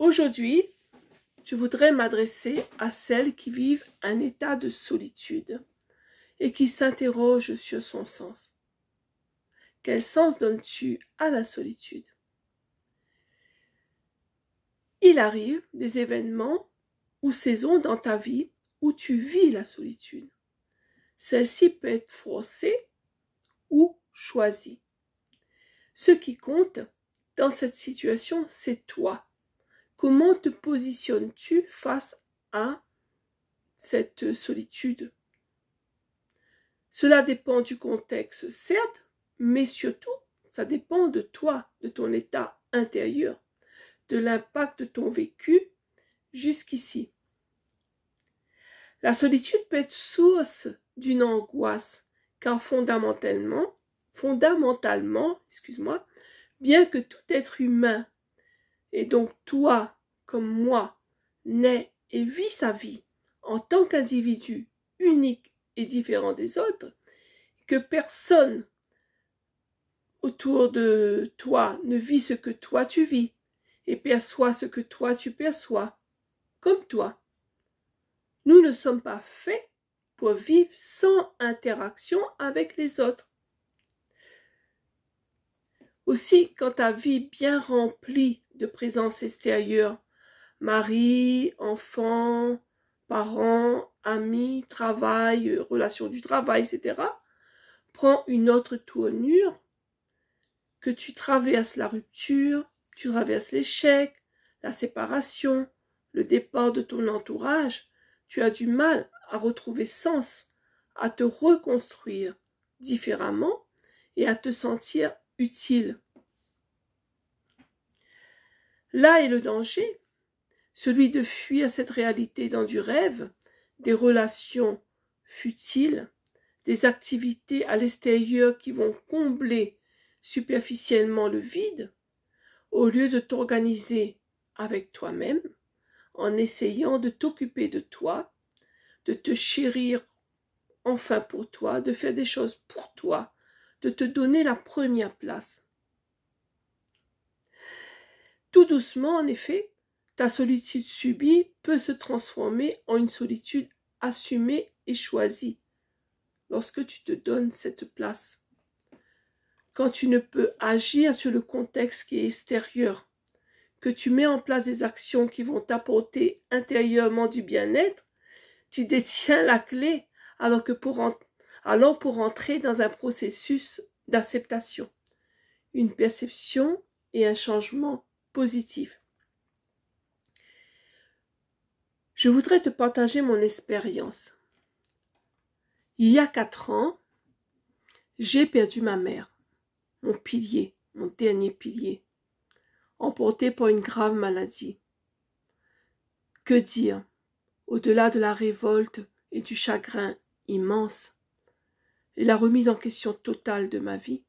Aujourd'hui, je voudrais m'adresser à celles qui vivent un état de solitude et qui s'interrogent sur son sens. Quel sens donnes-tu à la solitude? Il arrive des événements ou saisons dans ta vie où tu vis la solitude. Celle-ci peut être forcée ou choisie. Ce qui compte dans cette situation, c'est toi. Comment te positionnes-tu face à cette solitude? Cela dépend du contexte, certes, mais surtout, ça dépend de toi, de ton état intérieur, de l'impact de ton vécu jusqu'ici. La solitude peut être source d'une angoisse, car fondamentalement, bien que tout être humain, et donc toi comme moi, naît et vit sa vie en tant qu'individu unique et différent des autres, que personne autour de toi ne vit ce que toi tu vis et perçoit ce que toi tu perçois, comme toi. Nous ne sommes pas faits pour vivre sans interaction avec les autres. Aussi, quand ta vie bien remplie de présence extérieure, mari, enfants, parents, amis, travail, relations du travail, etc., prend une autre tournure, que tu traverses la rupture, tu traverses l'échec, la séparation, le départ de ton entourage, tu as du mal à retrouver sens, à te reconstruire différemment et à te sentir utile. Là est le danger, celui de fuir cette réalité dans du rêve, des relations futiles, des activités à l'extérieur qui vont combler superficiellement le vide, au lieu de t'organiser avec toi-même, en essayant de t'occuper de toi, de te chérir enfin pour toi, de faire des choses pour toi, de te donner la première place. Tout doucement, en effet, ta solitude subie peut se transformer en une solitude assumée et choisie, lorsque tu te donnes cette place. Quand tu ne peux agir sur le contexte qui est extérieur, que tu mets en place des actions qui vont t'apporter intérieurement du bien-être, tu détiens la clé, alors pour entrer dans un processus d'acceptation, une perception et un changement positif. Je voudrais te partager mon expérience. Il y a 4 ans, j'ai perdu ma mère, mon pilier, mon dernier pilier, emporté par une grave maladie. Que dire, au-delà de la révolte et du chagrin immense, et la remise en question totale de ma vie,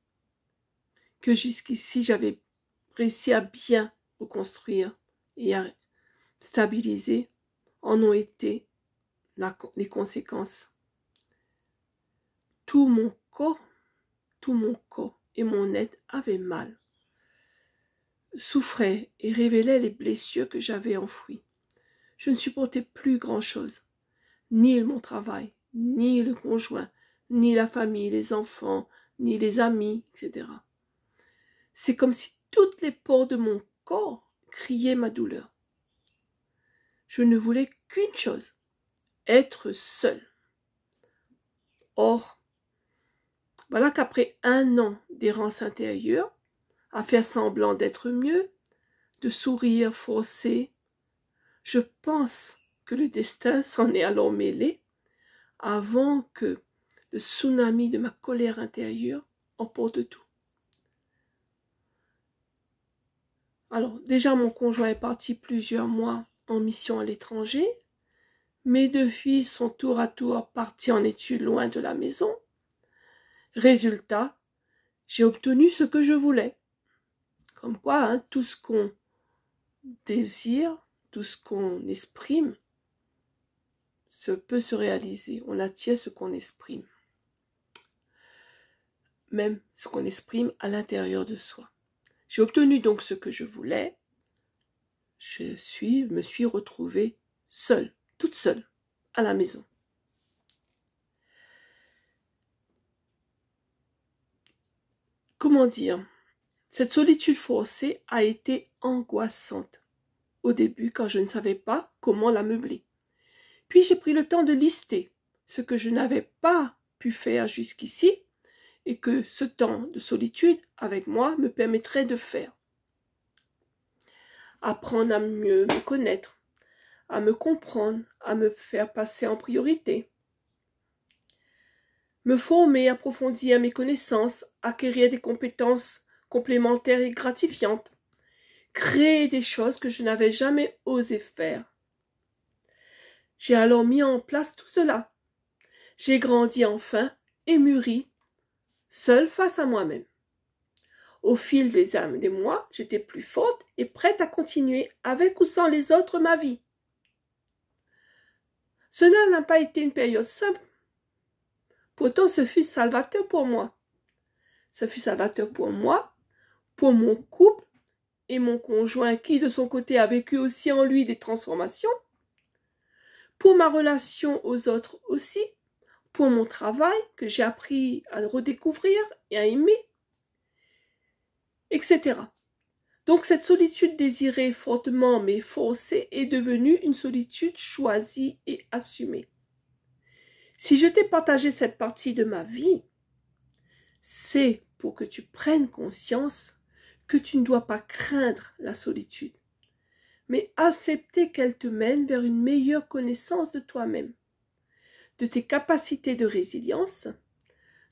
que jusqu'ici j'avais réussi à bien reconstruire et à stabiliser, en ont été les conséquences. Tout mon corps et mon être avaient mal, souffrait et révélait les blessures que j'avais enfouies. Je ne supportais plus grand-chose, ni mon travail, ni le conjoint, ni la famille, les enfants, ni les amis, etc. C'est comme si toutes les pores de mon corps criaient ma douleur. Je ne voulais qu'une chose, être seule. Or, voilà qu'après 1 an d'errance intérieure, à faire semblant d'être mieux, de sourire forcé, je pense que le destin s'en est alors mêlé avant que le tsunami de ma colère intérieure emporte tout. Alors, déjà, mon conjoint est parti plusieurs mois en mission à l'étranger. Mes 2 filles sont tour à tour parties en études loin de la maison. Résultat, j'ai obtenu ce que je voulais. Comme quoi, tout ce qu'on désire, tout ce qu'on exprime, peut se réaliser. On attire ce qu'on exprime. Même ce qu'on exprime à l'intérieur de soi. J'ai obtenu donc ce que je voulais. me suis retrouvée seule, toute seule, à la maison. Comment dire? Cette solitude forcée a été angoissante au début quand je ne savais pas comment la meubler. Puis j'ai pris le temps de lister ce que je n'avais pas pu faire jusqu'ici et que ce temps de solitude avec moi me permettrait de faire. Apprendre à mieux me connaître, à me comprendre, à me faire passer en priorité. Me former, approfondir mes connaissances, acquérir des compétences complémentaires et gratifiantes. Créer des choses que je n'avais jamais osé faire. J'ai alors mis en place tout cela. J'ai grandi enfin et mûri, seule face à moi-même. Au fil des mois, j'étais plus forte et prête à continuer, avec ou sans les autres, ma vie. Cela n'a pas été une période simple. Pourtant, ce fut salvateur pour moi. Ce fut salvateur pour moi, pour mon couple et mon conjoint qui, de son côté, a vécu aussi en lui des transformations, pour ma relation aux autres aussi, pour mon travail que j'ai appris à redécouvrir et à aimer, etc. Donc cette solitude désirée fortement mais forcée est devenue une solitude choisie et assumée. Si je t'ai partagé cette partie de ma vie, c'est pour que tu prennes conscience que tu ne dois pas craindre la solitude, mais accepter qu'elle te mène vers une meilleure connaissance de toi-même, de tes capacités de résilience,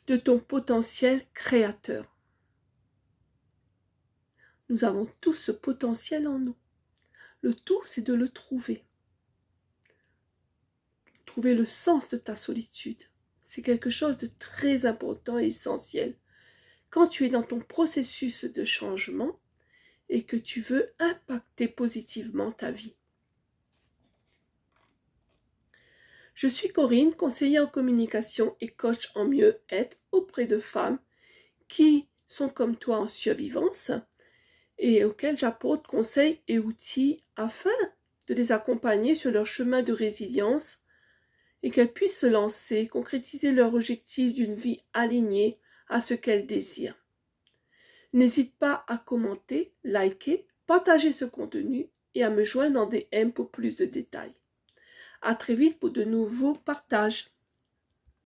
de ton potentiel créateur. Nous avons tous ce potentiel en nous. Le tout, c'est de le trouver. Trouver le sens de ta solitude. C'est quelque chose de très important et essentiel. Quand tu es dans ton processus de changement et que tu veux impacter positivement ta vie. Je suis Corinne, conseillère en communication et coach en mieux-être auprès de femmes qui sont comme toi en survivance et auxquelles j'apporte conseils et outils afin de les accompagner sur leur chemin de résilience et qu'elles puissent se lancer, concrétiser leur objectif d'une vie alignée à ce qu'elles désirent. N'hésite pas à commenter, liker, partager ce contenu et à me joindre en DM pour plus de détails. À très vite pour de nouveaux partages.